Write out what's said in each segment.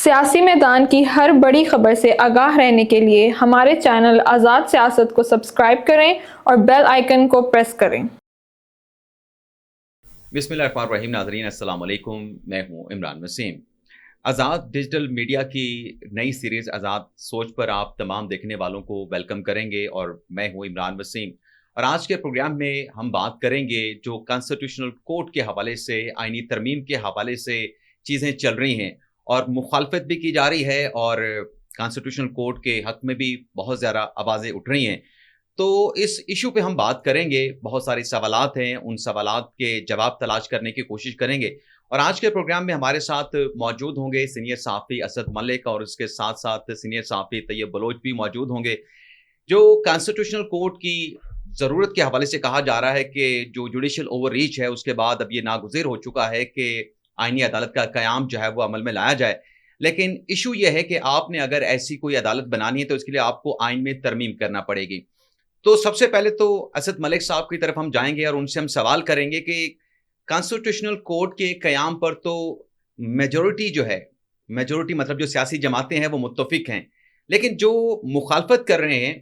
सियासी मैदान की हर बड़ी खबर से आगाह रहने के लिए हमारे चैनल आज़ाद सियासत को सब्सक्राइब करें और बेल आइकन को प्रेस करें। बिस्मिल्लाहिर्रहमानिर्रहीम नाज़रीन अस्सलाम वालेकुम। मैं हूं इमरान वसीम। आज़ाद डिजिटल मीडिया की नई सीरीज़ आज़ाद सोच पर आप तमाम देखने वालों को वेलकम करेंगे और मैं हूं इमरान वसीम। और आज के प्रोग्राम में हम बात करेंगे जो कॉन्स्टिट्यूशनल कोर्ट के हवाले से, आईनी तरमीम के हवाले से चीज़ें चल रही हैं और मुखालफत भी की जा रही है और कॉन्स्टिट्यूशनल कोर्ट के हक़ में भी बहुत ज़्यादा आवाज़ें उठ रही हैं। तो इस इशू पे हम बात करेंगे, बहुत सारे सवालात हैं, उन सवालात के जवाब तलाश करने की कोशिश करेंगे। और आज के प्रोग्राम में हमारे साथ मौजूद होंगे सीनियर सहाफ़ी असद मलिक और उसके साथ-साथ सीनियर सहाफ़ी तैयब बलोच भी मौजूद होंगे। जो कॉन्स्टिट्यूशनल कोर्ट की ज़रूरत के हवाले से कहा जा रहा है कि जो जुडिशियल ओवररीच है, उसके बाद अब ये नागुज़िर हो चुका है कि आईनी अदालत का क़याम जो है वो अमल में लाया जाए। लेकिन इशू ये है कि आपने अगर ऐसी कोई अदालत बनानी है तो इसके लिए आपको आइन में तरमीम करना पड़ेगी। तो सबसे पहले तो असद मलिक साहब की तरफ हम जाएँगे और उनसे हम सवाल करेंगे कि कॉन्स्टिट्यूशनल कोर्ट के क़याम पर तो मेजॉरिटी जो है, मेजॉरिटी मतलब जो सियासी जमातें हैं वो मुत्तफ़िक हैं। लेकिन जो मुखालफत कर रहे हैं,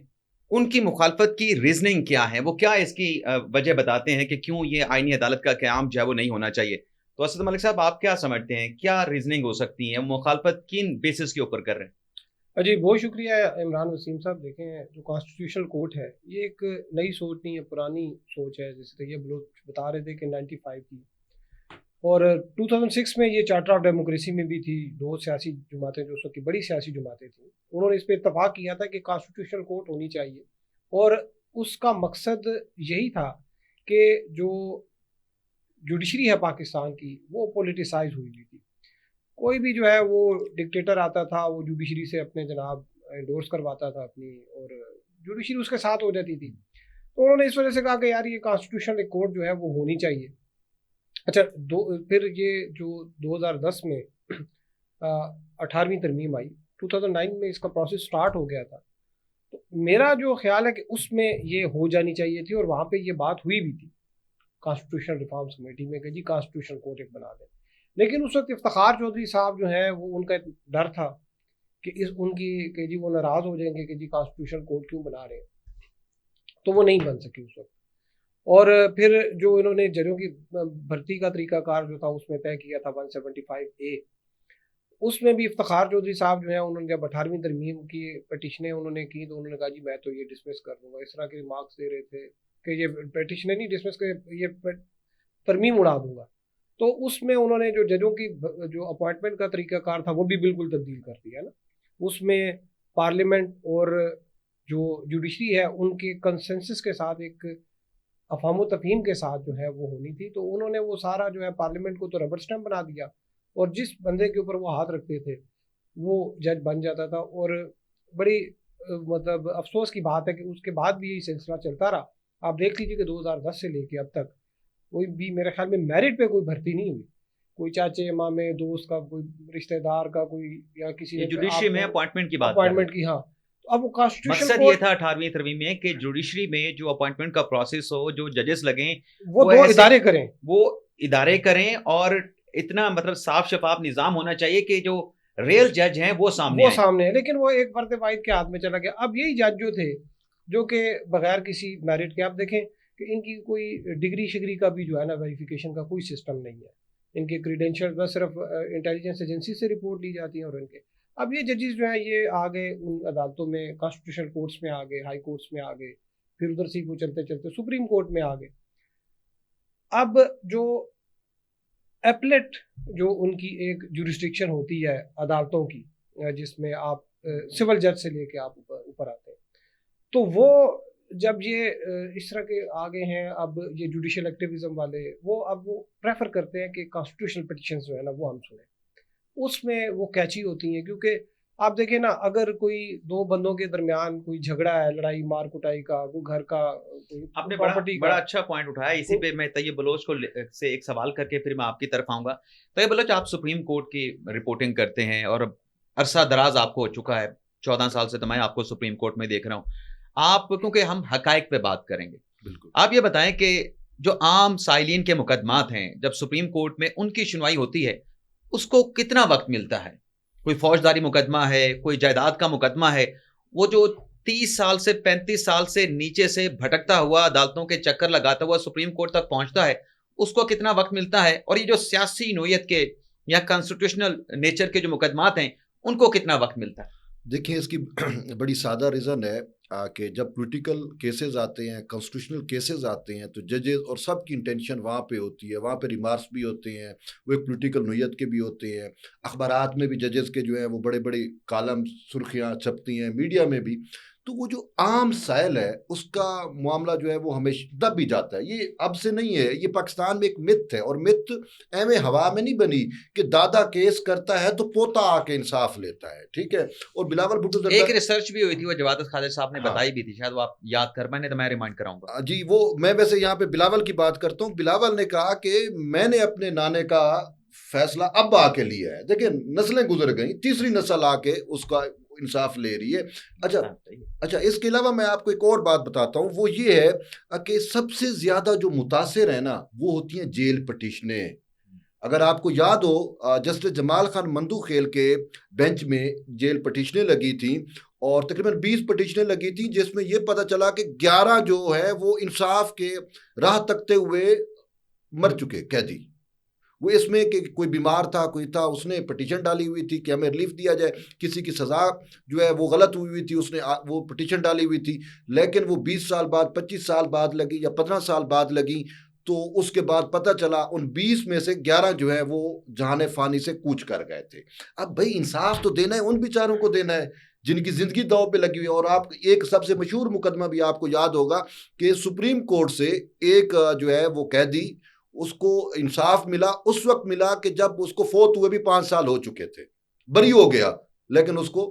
उनकी मुखालफत की रीज़निंग क्या है? वो क्या इसकी वजह बताते हैं कि क्यों ये आईनी अदालत का क़याम जो है वो नहीं होना चाहिए? तो असद मलिक साहब आप क्या समझते हैं? क्या रीज़निंग हो सकती है? मुखालफत किन बेसिस के ऊपर कर रहे हैं? जी, बहुत शुक्रिया इमरान वसीम साहब। देखें, जो कॉन्स्टिट्यूशनल कोर्ट है, ये एक नई सोच नहीं है, पुरानी सोच है। जैसे तैयब बलोच बता रहे थे कि 95 की और 2006 में ये चार्टर ऑफ डेमोक्रेसी में भी थी। दो सियासी जमातें जो उस वक्त की बड़ी सियासी जमातें थी, उन्होंने इस पर इत्तफाक किया था कि कॉन्स्टिट्यूशनल कोर्ट होनी चाहिए। और उसका मकसद यही था कि जो जुडिशरी है पाकिस्तान की, वो पोलिटिसाइज हुई हुई थी। कोई भी जो है वो डिक्टेटर आता था, वो जुडिशरी से अपने जनाब एंडोर्स करवाता था अपनी, और जुडिशरी उसके साथ हो जाती थी। तो उन्होंने इस वजह से कहा कि यार ये कॉन्स्टिट्यूशनल कोर्ट जो है वो होनी चाहिए। अच्छा, फिर ये जो 2010 में 18वीं तरमीम आई, 2009 में इसका प्रोसेस स्टार्ट हो गया था। तो मेरा जो ख्याल है कि उसमें ये हो जानी चाहिए थी और वहाँ पे ये बात हुई भी थी कॉन्स्टिट्यूशनल रिफॉर्म्स कमेटी में कि जी कॉन्स्टिट्यूशनल कोर्ट एक बना दें। लेकिन उस वक्त इफ्तिखार चौधरी साहब जो हैं, वो उनका एक डर था कि कि जी वो नाराज़ हो जाएंगे कि जी कॉन्स्टिट्यूशनल कोर्ट क्यों बना रहे हैं, तो वो नहीं बन सकी उस वक्त। और फिर जो इन्होंने जजों की भर्ती का तरीकाकार जो था उसमें तय किया था 175A, उसमें भी इफ्तिखार चौधरी साहब जो है, उन्होंने जब 18वीं तरमीम की पटिशनें उन्होंने की तो उन्होंने कहा जी मैं तो ये डिसमिस कर दूंगा। इस तरह के रिमार्क्स दे रहे थे कि ये पटिशनें नहीं डिसमिस कर, ये तरमीम उड़ा दूंगा। तो उसमें उन्होंने जो जजों की जो अपॉइंटमेंट का तरीकाकार था वो भी बिल्कुल तब्दील कर दिया ना। उसमें पार्लियामेंट और जो जुडिशरी है उनके कंसेंसस के साथ, एक अफ़ाम तफ़हीम के साथ जो है वो होनी थी। तो उन्होंने वो सारा जो है पार्लियामेंट को तो रबर स्टैम्प बना दिया और जिस बंदे के ऊपर वो हाथ रखते थे वो जज बन जाता था। और बड़ी मतलब अफसोस की बात है कि उसके बाद भी यही सिलसिला चलता रहा। आप देख लीजिए कि 2010 से लेके अब तक कोई भी मेरे ख्याल में मेरिट पे कोई भर्ती नहीं हुई। कोई चाचे मामे दोस्त का, कोई रिश्तेदार का, कोई या किसी ये ने जुडिशरी में अपॉइंटमेंट की बात कर रहे हैं। अपॉइंटमेंट की। हाँ, तो अब वो कॉन्स्टिट्यूशनल मकसद ये कोर्ट, था 18वीं तरमीम में कि जुडिशरी में जो अपॉइंटमेंट का प्रोसेस हो, जो जजेस लगें वो दो इदारे करें। वो इदारे करें और इतना मतलब साफ शफाफ निज़ाम होना चाहिए कि जो रियल जज हैं वो सामने आए। है, लेकिन वो एक फर्द वाहिद के हाथ में चला गया। अब यही जज जो थे, जो कि बगैर किसी मेरिट के, आप देखें कि इनकी कोई डिग्री शिग्री का भी जो है ना वेरिफिकेशन का कोई सिस्टम नहीं है। इनके क्रीडेंशियल बस सिर्फ इंटेलिजेंस एजेंसी से रिपोर्ट ली जाती है। और इनके अब ये जजेस जो हैं ये आ गए उन अदालतों में, कॉन्स्टिट्यूशनल कोर्ट्स में आ गए, हाई कोर्ट्स में आ गए, फिर उधर से वो चलते चलते सुप्रीम कोर्ट में आ गए। अब जो एपलेट जो उनकी एक जुरिस्डिक्शन होती है अदालतों की, जिसमें आप सिविल जज से लेके आप ऊपर आते हैं, तो वो जब ये इस तरह के आ गए हैं, अब ये जुडिशियल एक्टिविज्म वाले, वो प्रेफर करते हैं कि कॉन्स्टिट्यूशनल पिटिशंस जो है ना वो हम सुने। उसमें वो कैची होती हैं, क्योंकि आप देखें ना, अगर कोई दो बंदों के दरमियान कोई झगड़ा है, लड़ाई मार कुटाई का, कोई घर का, कोई आपने प्रॉपर्टी बड़ा का, अच्छा पॉइंट उठाया। इसी पे मैं तैयब बलोच को से एक सवाल करके फिर मैं आपकी तरफ आऊंगा। तैयब बलोच, आप सुप्रीम कोर्ट की रिपोर्टिंग करते हैं और अरसा दराज आपको हो चुका है, 14 साल से तो मैं आपको सुप्रीम कोर्ट में देख रहा हूँ। आप, क्योंकि हम हकायक पे बात करेंगे, बिल्कुल आप ये बताएं कि जो आम साइलिन के मुकदमात हैं, जब सुप्रीम कोर्ट में उनकी सुनवाई होती है, उसको कितना वक्त मिलता है? कोई फौजदारी मुकदमा है, कोई जायदाद का मुकदमा है, वो जो 30 साल से 35 साल से नीचे से भटकता हुआ अदालतों के चक्कर लगाता हुआ सुप्रीम कोर्ट तक पहुंचता है, उसको कितना वक्त मिलता है? और ये जो सियासी नोयत के या कॉन्स्टिट्यूशनल नेचर के जो मुकदमात हैं, उनको कितना वक्त मिलता है? देखिए, इसकी बड़ी सादा रीज़न है कि जब पॉलिटिकल केसेस आते हैं, कॉन्स्टिट्यूशनल केसेस आते हैं, तो जजेस और सब की इंटेंशन वहाँ पे होती है, वहाँ पे रिमार्क्स भी होते हैं, वो एक पॉलिटिकल नोयत के भी होते हैं। अखबारात में भी जजेस के जो हैं वो बड़े बड़े कालम सुर्खियाँ छपती हैं, मीडिया में भी। तो वो जो आम साइल है उसका मामला जो है वो हमेशा दब भी जाता है। ये अब से नहीं है, ये पाकिस्तान में एक मिथ है, और मिथ एवं हवा में नहीं बनी कि दादा केस करता है तो पोता आके इंसाफ लेता है, ठीक है। और बिलावल भुट्टो एक रिसर्च भी हुई थी, वो जवाद खालिद साहब ने हाँ। बताई भी थी, शायद वो आप याद कर पाए, नहीं तो मैं रिमाइंड कराऊंगा। जी, वो मैं वैसे यहाँ पे बिलावल की बात करता हूँ। बिलावल ने कहा कि मैंने अपने नाने का फैसला अब आके लिया है। देखिए, नस्लें गुजर गई, तीसरी नस्ल आके उसका इंसाफ ले रही है। अच्छा, इसके अलावा मैं आपको एक और बात बताता हूँ, वो ये है कि सबसे ज्यादा जो मुतासिर है ना, वो होती हैं जेल पटिशनें। अगर आपको याद हो, जस्टिस जमाल खान मंदूखेल के बेंच में जेल पटिशनें लगी थी, और तकरीबन 20 पटिशनें लगी थी, जिसमें यह पता चला कि 11 जो है वो इंसाफ के राह तकते हुए मर चुके कैदी। वो इसमें कि कोई बीमार था, कोई था, उसने पटिशन डाली हुई थी कि हमें रिलीफ दिया जाए, किसी की सज़ा जो है वो गलत हुई थी, उसने वो पटिशन डाली हुई थी, लेकिन वो 20 साल बाद, 25 साल बाद लगी या 15 साल बाद लगी। तो उसके बाद पता चला उन 20 में से 11 जो है वो जहाने फानी से कूच कर गए थे। अब भाई इंसाफ तो देना है, उन बेचारों को देना है जिनकी ज़िंदगी दांव पे लगी हुई है। और आप एक सबसे मशहूर मुकदमा भी आपको याद होगा कि सुप्रीम कोर्ट से एक जो है वो कैदी, उसको इंसाफ मिला उस वक्त मिला कि जब उसको फौत हुए भी 5 साल हो चुके थे, बरी हो गया, लेकिन उसको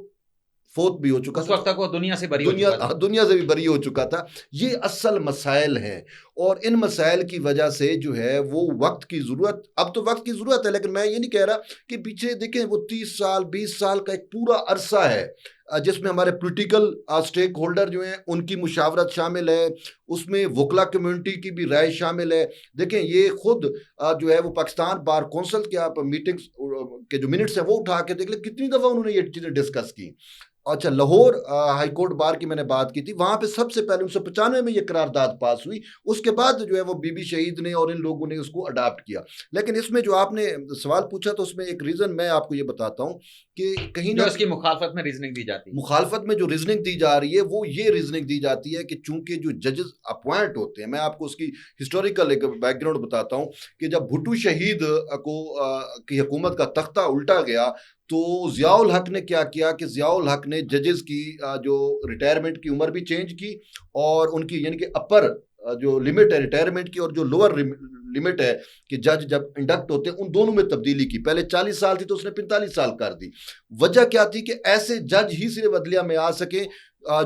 फौत भी हो चुका उस वक्त तक वो दुनिया से बरी दुनिया से भी बरी हो चुका था। ये असल मसाइल हैं, और इन मसाइल की वजह से जो है वो वक्त की ज़रूरत, अब तो वक्त की ज़रूरत है, लेकिन मैं ये नहीं कह रहा कि पीछे देखें वो 30 साल 20 साल का एक पूरा अरसा है जिसमें हमारे पॉलिटिकल स्टेक होल्डर जो हैं उनकी मुशावरत शामिल है, उसमें वकला कम्युनिटी की भी राय शामिल है। देखें, ये खुद जो है वो पाकिस्तान बार कौंसिल के आप मीटिंग्स के जो मिनट्स हैं वो उठा के देख ले, कितनी दफ़ा उन्होंने ये चीज़ें डिस्कस की। अच्छा, लाहौर हाई कोर्ट बार की मैंने बात की थी, वहाँ पे सबसे पहले 1995 में ये करारदाद पास हुई, उसके बाद जो है वो बीबी शहीद ने और इन लोगों ने उसको अडाप्ट किया। लेकिन इसमें जो आपने सवाल पूछा, तो उसमें एक रीज़न मैं आपको ये बताता हूँ कि कहीं ना इसकी मुखालफत में रीजनिंग दी जाती है, मुखालफत में जो रीजनिंग दी जा रही है वो ये रीजनिंग दी जाती है कि चूंकि जो जजेस अपॉइंट होते हैं, मैं आपको उसकी हिस्टोरिकल एक बैकग्राउंड बताता हूँ कि जब भुट्टो शहीद को की हुकूमत का तख्ता उल्टा गया, तो ज़ियाउल हक ने क्या किया कि ज़ियाउल हक ने जजेस की जो रिटायरमेंट की उम्र भी चेंज की, और उनकी यानी कि अपर जो लिमिट है रिटायरमेंट की और जो लोअर लिमिट है कि जज जब इंडक्ट होते हैं, उन दोनों में तब्दीली की। पहले 40 साल थी तो उसने 45 साल कर दी। वजह क्या थी कि ऐसे जज ही सिर्फ अदलिया में आ सके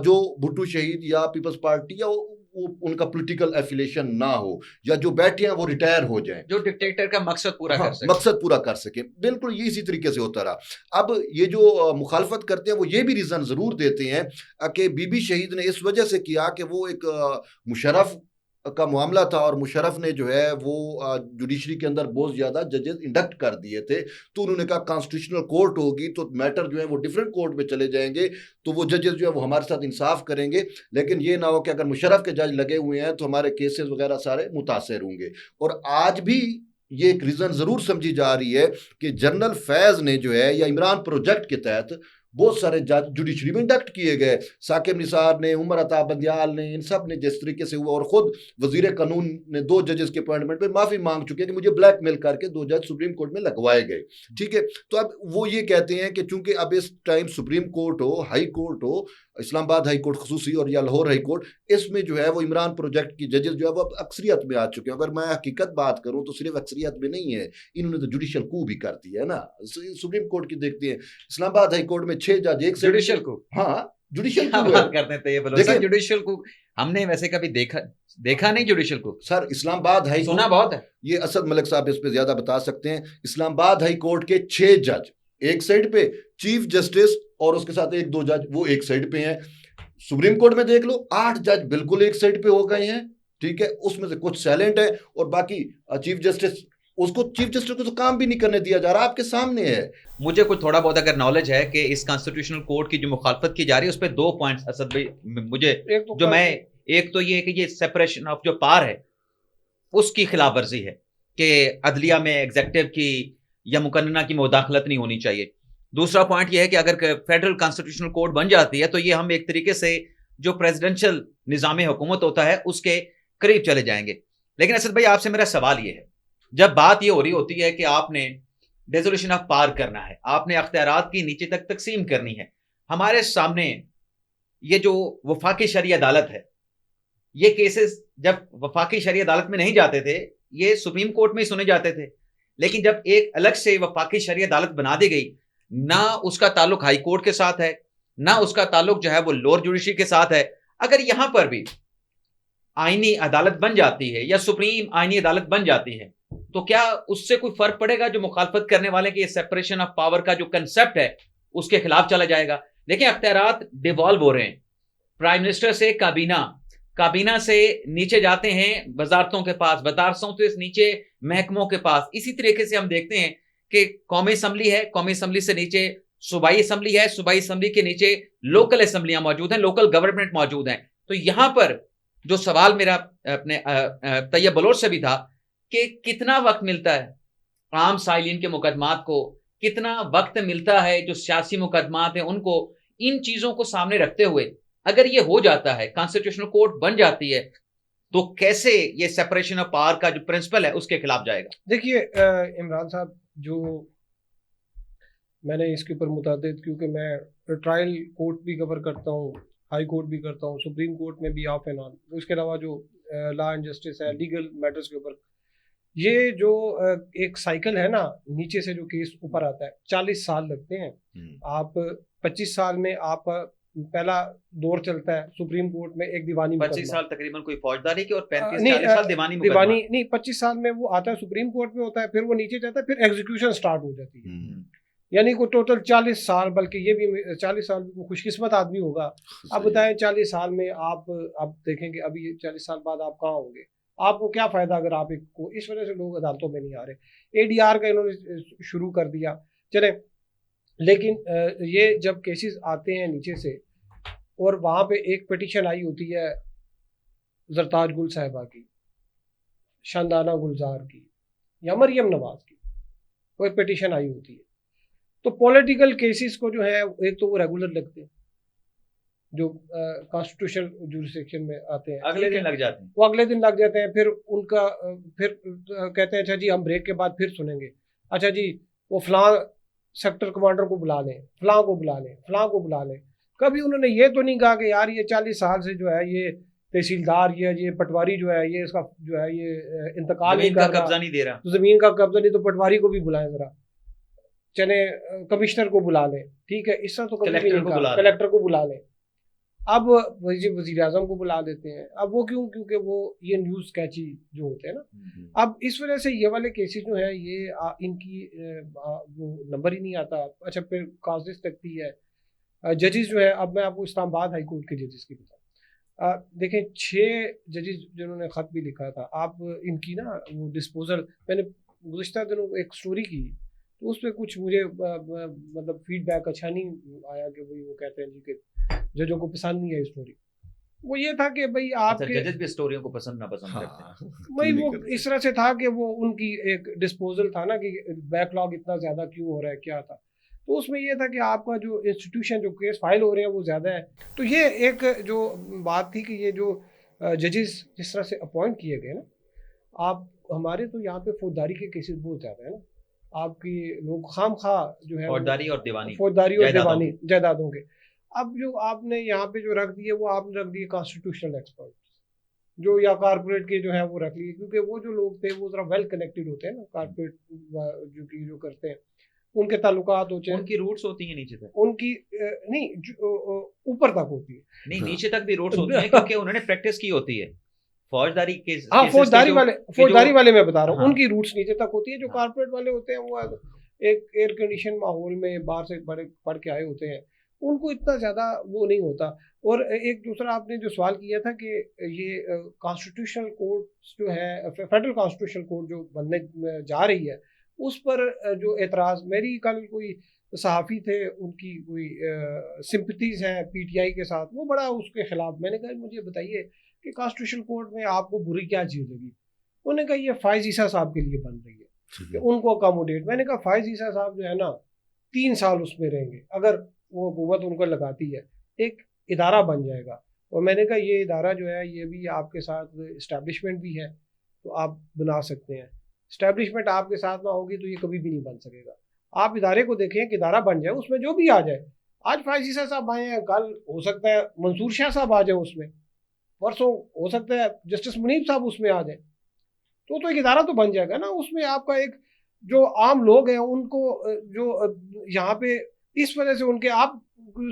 जो भुट्टो शहीद या पीपल्स पार्टी या उनका पॉलिटिकल एफिलिएशन ना हो, या जो बैठे हैं वो रिटायर हो जाएं, जो डिक्टेटर का मकसद पूरा कर सके। मकसद पूरा कर सके। बिल्कुल ये इसी तरीके से होता रहा। अब ये जो मुखालफत करते हैं वो ये भी रीज़न ज़रूर देते हैं कि बीबी शहीद ने इस वजह से किया कि वो एक मुशर्रफ का मामला था, और मुशर्रफ ने जो है वो जुडिशरी के अंदर बहुत ज़्यादा जजेस इंडक्ट कर दिए थे। तो उन्होंने कहा कॉन्स्टिट्यूशनल कोर्ट होगी तो मैटर जो है वो डिफरेंट कोर्ट में चले जाएंगे, तो वो जजेस जो है वो हमारे साथ इंसाफ करेंगे। लेकिन ये ना हो कि अगर मुशर्रफ के जज लगे हुए हैं तो हमारे केसेस वगैरह सारे मुतासर होंगे। और आज भी ये एक रीज़न ज़रूर समझी जा रही है कि जनरल फैज़ ने जो है, या इमरान प्रोजेक्ट के तहत बहुत सारे जज जुडिशरी में इंडक्ट किए गए। साकिब निसार ने, उमर अता बंदियाल ने, इन सब ने जिस तरीके से हुआ, और ख़ुद वज़ीर कानून ने 2 जजेस के अपॉइंटमेंट पे माफ़ी मांग चुके हैं कि मुझे ब्लैकमेल करके 2 जज सुप्रीम कोर्ट में लगवाए गए, ठीक है। तो अब वो ये कहते हैं कि चूंकि अब इस टाइम सुप्रीम कोर्ट हो, हाई कोर्ट हो, इस्लामाबाद हाई कोर्ट खसूसी और या लाहौर हाई कोर्ट, इसमें जो है वो इमरान प्रोजेक्ट की जजेस जो है वो अब अक्सरियत में आ चुके हैं। अगर मैं हकीकत बात करूँ तो सिर्फ अक्सरियत में नहीं है, इन्होंने तो जुडिशल कू भी कर दिया है ना। सुप्रीम कोर्ट की देखते हैं, इस्लामाबाद हाई कोर्ट में 6 जज एक जुडिशल कू, हाँ जुडिशल कू करते थे। ये बोलो सर, जुडिशल कू हमने वैसे कभी देखा नहीं। जुडिशल कू सर इस्लामाबाद हाई सुना बहुत है, ये असद मलिक साहब इस पे ज्यादा बता सकते हैं। इस्लामाबाद हाई कोर्ट के 6 जज एक साइड पे, चीफ जस्टिस और उसके साथ 1-2 जज वो एक साइड पे हैं। सुप्रीम कोर्ट में देख लो 8 जज बिल्कुल एक साइड पे हो गए हैं, ठीक है। उसमें से कुछ साइलेंट है और बाकी चीफ जस्टिस उसको चीफ जस्टिस को तो काम भी नहीं करने दिया जा रहा, आपके सामने है। मुझे कुछ थोड़ा बहुत अगर नॉलेज है कि इस कॉन्स्टिट्यूशनल कोर्ट की जो मुखालफत की जा रही है उस पर 2 पॉइंट्स असद भाई मुझे एक तो ये कि ये सेपरेशन ऑफ जो पावर है उसकी खिलाफ वर्जी है कि अदलिया में एग्जेक्टिव की या मुकन्ना की मुदाखलत नहीं होनी चाहिए। दूसरा पॉइंट ये है कि अगर फेडरल कॉन्स्टिट्यूशनल कोर्ट बन जाती है तो ये हम एक तरीके से जो प्रेसिडेंशियल निज़ाम हुकूमत होता है उसके करीब चले जाएंगे। लेकिन असद भाई आपसे मेरा सवाल ये है, जब बात ये हो रही होती है कि आपने डेजोल्यूशन ऑफ पावर करना है, आपने अख्तियारात की नीचे तक तकसीम करनी है, हमारे सामने ये जो वफाकी शरई अदालत है, ये केसेस जब वफाकी शरई अदालत में नहीं जाते थे ये सुप्रीम कोर्ट में ही सुने जाते थे, लेकिन जब एक अलग से वफाकी शरई अदालत बना दी गई, ना उसका ताल्लुक हाई कोर्ट के साथ है ना उसका ताल्लुक जो है वो लोअर जुडिशरी के साथ है। अगर यहां पर भी आईनी अदालत बन जाती है या सुप्रीम आईनी अदालत बन जाती है तो क्या उससे कोई फर्क पड़ेगा? जो मुखालफत करने वाले के सेपरेशन ऑफ पावर का जो कंसेप्ट है उसके खिलाफ चला जाएगा। देखिए अख्तियारात डिवॉल्व हो रहे हैं, प्राइम मिनिस्टर से काबीना से नीचे जाते हैं वजारतों के पास, वजारतों से नीचे महकमों के पास। इसी तरीके से हम देखते हैं कि कौमी असम्बली है, कौमी असम्बली से नीचे सूबाई असम्बली है, सूबाई असम्बली के नीचे लोकल असम्बलियां मौजूद हैं, लोकल गवर्नमेंट मौजूद हैं। तो यहां पर जो सवाल मेरा अपने तैयब बलोच से भी था कि कितना वक्त मिलता है आम साइलिन के मुकदमात को, कितना वक्त मिलता है जो सियासी मुकदमात हैं उनको, इन चीजों को सामने रखते हुए अगर ये हो जाता है, कॉन्स्टिट्यूशनल कोर्ट बन जाती है, तो कैसे ये सेपरेशन ऑफ पावर का जो प्रिंसिपल है उसके खिलाफ जाएगा? देखिए इमरान साहब, जो मैंने इसके ऊपर मुतादिद, क्योंकि मैं ट्रायल कोर्ट भी कवर करता हूँ, हाई कोर्ट भी करता हूँ, सुप्रीम कोर्ट में भी ऑफ एंड ऑन, उसके अलावा जो लॉ एंड जस्टिस है, लीगल मैटर्स के ऊपर, ये जो एक साइकिल है ना, नीचे से जो केस ऊपर आता है 40 साल लगते हैं। आप 25 साल में आप पहला दौर चलता है सुप्रीम कोर्ट में एक दीवानी 25 साल तकरीबन कोई फौजदारी की और 35-40 नहीं, साल दीवानी नहीं 25 साल में वो आता है सुप्रीम कोर्ट में होता है, फिर वो नीचे जाता है, फिर एग्जीक्यूशन स्टार्ट हो जाती है। यानी को टोटल 40 साल, बल्कि ये भी 40 साल भी खुशकिस्मत आदमी होगा। अब बताएं 40 साल में आप देखेंगे अभी 40 साल बाद आप कहाँ होंगे, आपको क्या फ़ायदा अगर आप एक को, इस वजह से लोग अदालतों में नहीं आ रहे। ADR का इन्होंने शुरू कर दिया, चले, लेकिन ये जब केसेस आते हैं नीचे से, और वहाँ पे एक पिटीशन आई होती है जरताज गुल साहिबा की, शानदाना गुलजार की या मरियम नवाज की, वो एक पिटीशन आई होती है। तो पॉलिटिकल केसेस को जो है, एक तो वो रेगुलर लगते हैं जो कॉन्स्टिट्यूशनल जुरिसडिक्शन में आते हैं, अगले दिन लग जाते हैं, वो अगले दिन लग जाते हैं। फिर उनका फिर कहते हैं अच्छा जी हम ब्रेक के बाद फिर सुनेंगे, अच्छा जी वो फलां सेक्टर कमांडर को बुला लें, फलां को बुला लें, फलां को बुला लें। कभी उन्होंने ये तो नहीं कहा कि यार ये 40 साल से जो है ये तहसीलदार ये पटवारी जो है ये इसका जो है ये इंतकाल नहीं कर रहा, कब्जा नहीं दे रहा, तो जमीन का कब्जा नहीं, तो पटवारी को भी बुलाएं जरा, चले कमिश्नर को बुला लें, ठीक है, इस तरह तो कलेक्टर को बुला लें। अब वजीर आजम को बुला देते हैं। अब वो क्यों? क्योंकि वो ये न्यूज़ कैची जो होते हैं ना, अब इस वजह से ये वाले केसेस जो है ये इनकी वो नंबर ही नहीं आता। अच्छा, फिर काजिस तकती है, जजेस जो है, अब मैं आपको इस्लामाबाद हाई कोर्ट के जजेस की बताऊँ, देखें 6 जजेस जिन्होंने ख़त भी लिखा था, आप इनकी ना वो डिस्पोजल, मैंने गुज़िश्ता दिनों एक स्टोरी की तो उस पर कुछ मुझे मतलब फीडबैक अच्छा नहीं आया कि भाई वो कहते हैं जी कि जजों को पसंद नहीं है स्टोरी। वो ये था कि भाई आपके जजेस भी स्टोरियों को पसंद ना पसंद करते हैं, वही वो इस तरह से था कि वो उनकी एक डिस्पोजल था ना कि बैकलॉग इतना ज़्यादा क्यों हो रहा है, क्या था। तो उसमें ये था कि आपका जो इंस्टीट्यूशन जो केस फाइल हो रहे हैं वो ज़्यादा है। तो ये एक जो बात थी कि ये जो जजेस जिस तरह से अपॉइंट किए गए ना, आप हमारे तो यहाँ पे फौजदारी के केसेस बहुत ज़्यादा है ना, आपकी लोग खाम खा जो है फौजदारी और दीवानी जायदादों के। अब जो आपने यहाँ पे जो रख दिए वो आपने रख दिए कॉन्स्टिट्यूशनल एक्सपर्ट जो या कारपोरेट के जो है वो रख लिए, क्योंकि वो जो लोग थे वो जरा वेल कनेक्टेड होते हैं ना, कारपोरेट जो करते हैं उनके ताल्लुकात होते हैं, उनकी रूट्स होती हैं नीचे तक, उनकी नहीं ऊपर तक होती है, नहीं नीचे तक भी रूट्स होती हैं क्योंकि उन्होंने प्रैक्टिस की होती है फौजदारी के। हाँ, फौजदारी वाले मैं बता रहा हूँ, उनकी रूट्स नीचे तक होती है। जो कारपोरेट वाले होते हैं वो एक एयर कंडीशन माहौल में बाहर से पढ़ के आए होते हैं, उनको इतना ज़्यादा वो नहीं होता। और एक दूसरा आपने जो सवाल किया था कि ये कॉन्स्टिट्यूशनल कोर्ट जो है, फेडरल कॉन्स्टिट्यूशनल कोर्ट जो बनने जा रही है, उस पर जो एतराज़, मेरी कल कोई सहाफ़ी थे, उनकी कोई सिंपथीज़ हैं पीटीआई के साथ, वो बड़ा उसके ख़िलाफ़। मैंने कहा मुझे बताइए कि कॉन्स्टिट्यूशनल कोर्ट में आपको बुरी क्या चीज़ लगी? उन्होंने कहा ये फ़ायज़ ईसा साहब के लिए बन रही है कि उनको अकोमोडेट। मैंने कहा फ़ायज़ ईसा साहब जो है ना 3 साल उसमें रहेंगे, अगर वो हुकूमत उनको लगाती है, एक इदारा बन जाएगा। और मैंने कहा ये इदारा जो है ये भी आपके साथ इस्टेब्लिशमेंट भी है, तो आप बना सकते हैं। इस्टेब्लिशमेंट आपके साथ ना होगी तो ये कभी भी नहीं बन सकेगा। आप इदारे को देखें कि इदारा बन जाए, उसमें जो भी आ जाए। आज फ़ायज़ ईसा साहब आए हैं, कल हो सकता है मंसूर शाह साहब आ जाए उसमें, परसों हो सकता है जस्टिस मुनीब साहब उसमें आ जाए, तो एक इदारा तो बन जाएगा ना। उसमें आपका एक जो आम लोग हैं उनको जो यहाँ पे इस वजह से उनके, आप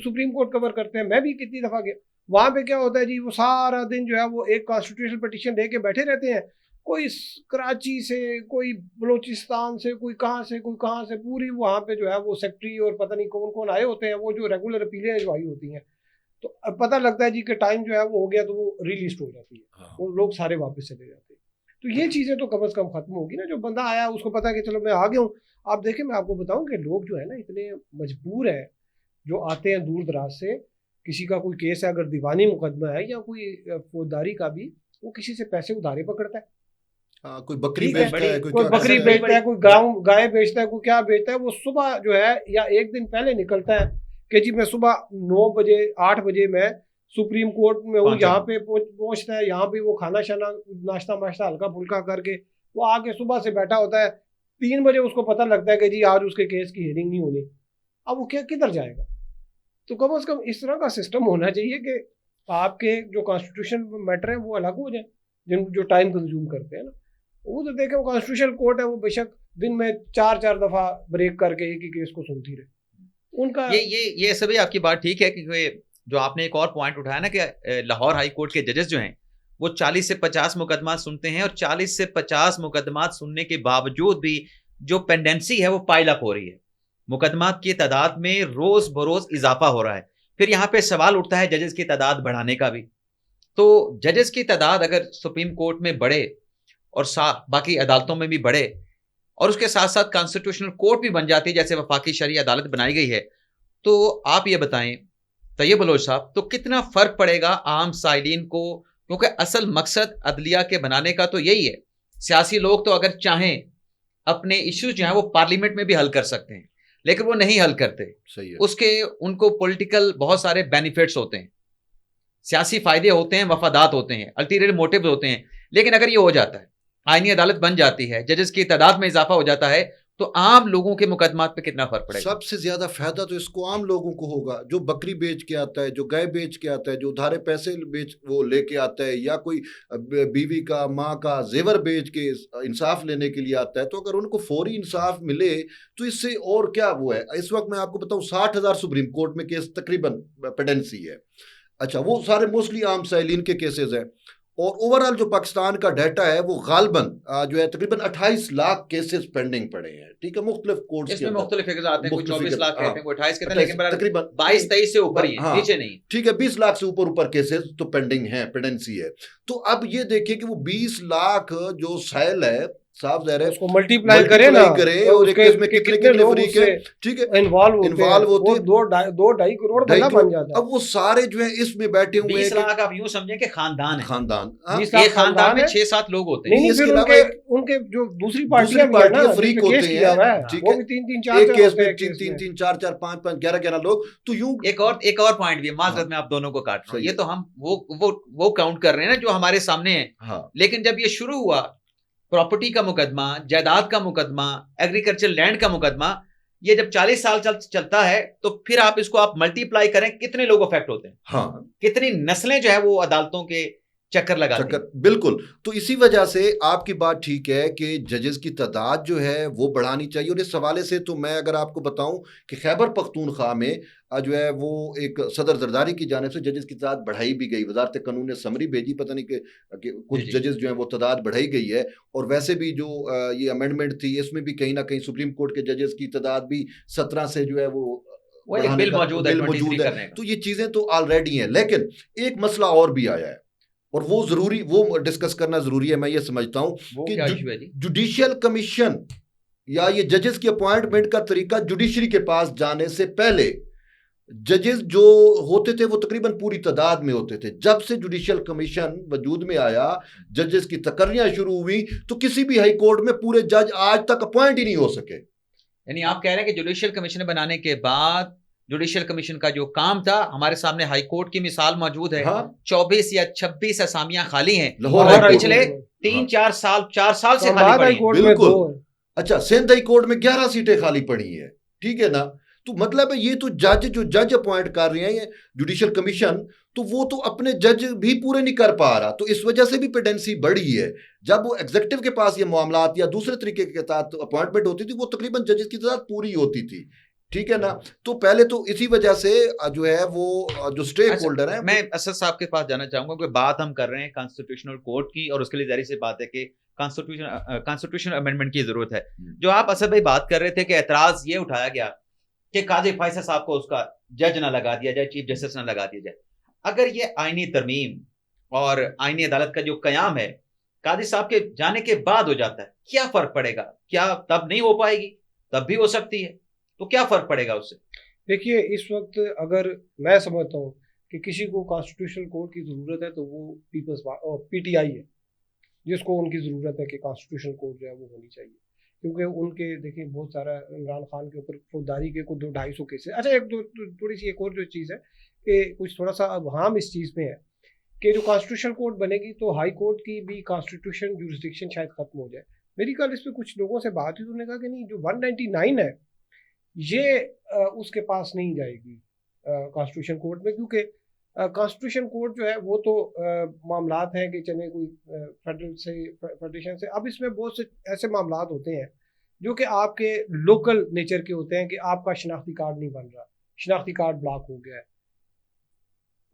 सुप्रीम कोर्ट कवर करते हैं, मैं भी कितनी दफ़ा गया वहाँ पे, क्या होता है जी, वो सारा दिन जो है वो एक कॉन्स्टिट्यूशनल पिटीशन लेके बैठे रहते हैं। कोई कराची से, कोई बलोचिस्तान से, कोई कहाँ से, कोई कहाँ से, पूरी वहाँ पे जो है वो सेक्रेटरी और पता नहीं कौन कौन आए होते हैं, वो जो रेगुलर अपीलें जो आई होती हैं, तो अब पता लगता है जी कि टाइम जो है वो हो गया, तो वो रिलीज हो जाती है, वो लोग सारे वापस चले जाते हैं। तो ये चीज़ें तो कम से कम खत्म होगी ना। जो बंदा आया उसको पता है कि चलो मैं आ गया हूँ। आप देखें, मैं आपको बताऊं कि लोग जो है ना इतने मजबूर हैं, जो आते हैं दूर दराज से, किसी का कोई केस है, अगर दीवानी मुकदमा है या कोई फौजदारी का भी, वो किसी से पैसे उधारे पकड़ता है। कोई बकरी ठीक है, बेचता है, कोई कोई क्या बकरी बेचता है। बेचता है, कोई गाय बेचता है, कोई क्या बेचता है। वो सुबह जो है या एक दिन पहले निकलता है कि जी मैं सुबह 9 बजे 8 बजे मैं सुप्रीम कोर्ट में हूँ, यहाँ पे पहुँचता है, यहाँ पे वो खाना शाना नाश्ता वाश्ता हल्का फुल्का करके वो आके सुबह से बैठा होता है। 3 बजे उसको पता लगता है कि जी आज उसके केस की हियरिंग नहीं होनी। अब वो क्या किधर जाएगा? तो कम से कम इस तरह का सिस्टम होना चाहिए कि आपके जो कॉन्स्टिट्यूशन मैटर है वो अलग हो जाए, जिन जो टाइम कंज्यूम करते हैं ना। वो तो देखें, वो कॉन्स्टिट्यूशनल कोर्ट है, वो बेशक दिन में 4-4 दफ़ा ब्रेक करके एक ही केस को सुनती रहे। उनका ये सभी आपकी बात ठीक है, क्योंकि जो आपने एक और पॉइंट उठाया ना कि लाहौर हाई कोर्ट के जजेस जो हैं वो 40 से 50 मुकदमा सुनते हैं, और 40 से 50 मुकदमा सुनने के बावजूद भी जो पेंडेंसी है वो पाइल अप हो रही है, मुकदमात की तादाद में रोज बरोज इजाफा हो रहा है। फिर यहाँ पे सवाल उठता है जजेस की तादाद बढ़ाने का भी। तो जजेस की तादाद अगर सुप्रीम कोर्ट में बढ़े और बाकी अदालतों में भी बढ़े, और उसके साथ साथ कॉन्स्टिट्यूशनल कोर्ट भी बन जाती है जैसे वफाकी शरई अदालत बनाई गई है, तो आप ये बताएं तैयब बलोच साहब, तो कितना फर्क पड़ेगा आम साइलिन को? क्योंकि असल मकसद अदलिया के बनाने का तो यही है। सियासी लोग तो अगर चाहें अपने इश्यूज जो है वो पार्लियामेंट में भी हल कर सकते हैं, लेकिन वो नहीं हल करते। सही है। उसके उनको पॉलिटिकल बहुत सारे बेनिफिट्स होते हैं, सियासी फायदे होते हैं, मफादात होते हैं, अल्टीरियर मोटिव होते हैं। लेकिन अगर ये हो जाता है, आईनी अदालत बन जाती है, जजेस की तादाद में इजाफा हो जाता है, तो आम लोगों के मुकदमात पे कितना फर्क पड़ेगा? सबसे ज्यादा फायदा तो इसको आम लोगों को होगा, जो बकरी बेच के आता है, जो गाय बेच के आता है, जो उधारे पैसे बेच वो लेके आता है, या कोई बीवी का, माँ का जेवर बेच के इंसाफ लेने के लिए आता है, तो अगर उनको फौरी इंसाफ मिले तो इससे और क्या वो है। इस वक्त मैं आपको बताऊं 60,000 सुप्रीम कोर्ट में केस तकरीबन पेंडेंसी है। अच्छा, वो सारे मोस्टली आम साइलिन के केसेस हैं, और ओवरऑल जो पाकिस्तान का डाटा है वो गालबन जो है तकरीबन 28 लाख केसेस पेंडिंग पड़े हैं। ठीक है, मुख्तलिफ कोर्ट्स के इसमें अंदर मुख्तलिफ फिगर्स आते हैं, कोई 24 लाख कहते हैं, कोई 28 कहते हैं, लेकिन तकरीबन 22-23 से ऊपर ही है, हाँ, नीचे नहीं। ठीक है, 20 लाख से ऊपर केसेस तो पेंडिंग है, पेंडेंसी है। तो अब ये देखिए कि वो 20 लाख जो साइल है, साफ ज़ाहिर है उसको मल्टीप्लाई करे ना, और एक केस में कितने लोग उससे ठीक है इन्वॉल्व होते हैं, 2-2.5 करोड़ बंदा बन जाता है। अब वो सारे जो है इसमें बैठे हुए 20 लाख आप यूं समझें कि खानदान है, खानदान, एक खानदान में 6-7 लोग होते हैं। नहीं, फिर उनके जो दूसरी पार्टियां फ्रीक होते हैं, ठीक है, 3-3-4 एक केस में 3-3 4-4 5-5 11-11 लोग। तो यूं एक और पॉइंट भी है, माजरत में आप दोनों को काट रहा हूं, ये तो हम वो काउंट कर रहे हैं ना जो हमारे सामने है। लेकिन जब ये शुरू हुआ, प्रॉपर्टी का मुकदमा, जायदाद का मुकदमा, एग्रीकल्चर लैंड का मुकदमा, ये जब 40 साल चलता है, तो फिर आप इसको मल्टीप्लाई करें, कितने लोग अफेक्ट होते हैं, हाँ, कितनी नस्लें जो है वो अदालतों के चक्कर लगाती हैं। बिल्कुल। तो इसी वजह से आपकी बात ठीक है कि जजेस की तादाद जो है वो बढ़ानी चाहिए। और इस हवाले से तो मैं अगर आपको बताऊं कि खैबर पख्तूनख्वा में जो है वो एक सदर जरदारी की जानिब से जजेस की तादाद बढ़ाई भी गई। वजारत कानून ने समरी भेजी, पता नहीं कि कुछ जजेस जो है वो तादाद बढ़ाई गई है। और वैसे भी जो ये अमेंडमेंट थी, इसमें भी कहीं ना कहीं सुप्रीम कोर्ट के जजेस की तादाद भी 17 से जो है वो वो एक बढ़ाने बिल का मौजूद है बिल 23 मौजूद है। करने का। तो ये चीजें तो ऑलरेडी हैं, लेकिन एक मसला और भी आया है और वो जरूरी, वो डिस्कस करना जरूरी है। मैं ये समझता हूँ वो कि क्या इशू है जी? जुडिशियल कमीशन या ये जजेस की अपॉइंटमेंट का तरीका जुडिशरी के पास जाने से पहले जजेस जो होते थे वो तकरीबन पूरी तादाद में होते थे। जब से जुडिशियल कमीशन वजूद में आया, जजेस की तकर्रियां शुरू हुई, तो किसी भी हाई कोर्ट में पूरे जज आज तक अपॉइंट ही नहीं हो सके। यानी आप कह रहे हैं कि जुडिशियल कमीशन बनाने के बाद जुडिशियल कमीशन का जो काम था, हमारे सामने हाई कोर्ट की मिसाल मौजूद है, हाँ, 24 या 26 असामियां खाली हैं लाहौर और हाई कोर्ट पिछले में। 4 साल से खाली इस्लामाबाद पड़ी हाई हैं। कोर्ट में बिल्कुल। 2 है। अच्छा, सिंध हाई कोर्ट में 11 सीटें खाली पड़ी हैं, ठीक है ना। तो मतलब है ये तो जज अपॉइंट कर रहे हैं ये जुडिशियल कमीशन, तो वो तो अपने जज भी पूरे नहीं कर पा रहा। तो इस वजह से भी पेंडेंसी बढ़ी है। जब वो एग्जीक्यूटिव के पास ये मामला या दूसरे तरीके के तहत अपॉइंटमेंट होती थी, वो तकरीबन जजेस की तादाद पूरी होती थी, ठीक है ना। तो पहले तो इसी वजह से जो है वो जो स्टेक होल्डर है, मैं असद साहब के पास जाना चाहूंगा कि बात हम कर रहे हैं कॉन्स्टिट्यूशनल कोर्ट की, और उसके लिए जाहिर सी बात है कि कॉन्स्टिट्यूशन अमेंडमेंट की जरूरत है। जो आप असद भाई बात कर रहे थे कि एतराज ये उठाया गया कि काजी फैसल साहब को उसका जज ना लगा दिया जाए, चीफ जस्टिस ना लगा दिया जाए। अगर ये आईनी तरमीम और आईनी अदालत का जो कयाम है काजी साहब के जाने के बाद हो जाता है, क्या फर्क पड़ेगा? क्या तब नहीं हो पाएगी? तब भी हो सकती है, तो क्या फर्क पड़ेगा उससे? देखिए, इस वक्त अगर मैं समझता हूँ कि किसी को कॉन्स्टिट्यूशनल कोर्ट की ज़रूरत है तो वो पीपल्स पीटीआई है जिसको उनकी ज़रूरत है कि कॉन्स्टिट्यूशनल कोर्ट जो है वो होनी चाहिए, क्योंकि उनके देखिए बहुत सारा इमरान खान के ऊपर फौजदारी के कुछ 200-250 केस है। अच्छा, एक थोड़ी सी एक और जो चीज़ है कि कुछ थोड़ा सा अवहाम इस चीज़ में है कि जो कॉन्स्टिट्यूशनल कोर्ट बनेगी तो हाई कोर्ट की भी कॉन्स्टिट्यूशन जुरिस्डिक्शन शायद खत्म हो जाए। मेरी कल इस पर कुछ लोगों से बात हुई तो उन्होंने कहा कि नहीं, जो 199 है ये उसके पास नहीं जाएगी कॉन्स्टिट्यूशन कोर्ट में, क्योंकि कॉन्स्टिट्यूशन कोर्ट जो है वो तो मामलात हैं कि चले कोई फेडरेशन से। अब इसमें बहुत से ऐसे मामलात होते हैं जो कि आपके लोकल नेचर के होते हैं कि आपका शनाख्ती कार्ड नहीं बन रहा, शनाख्ती कार्ड ब्लॉक हो गया है,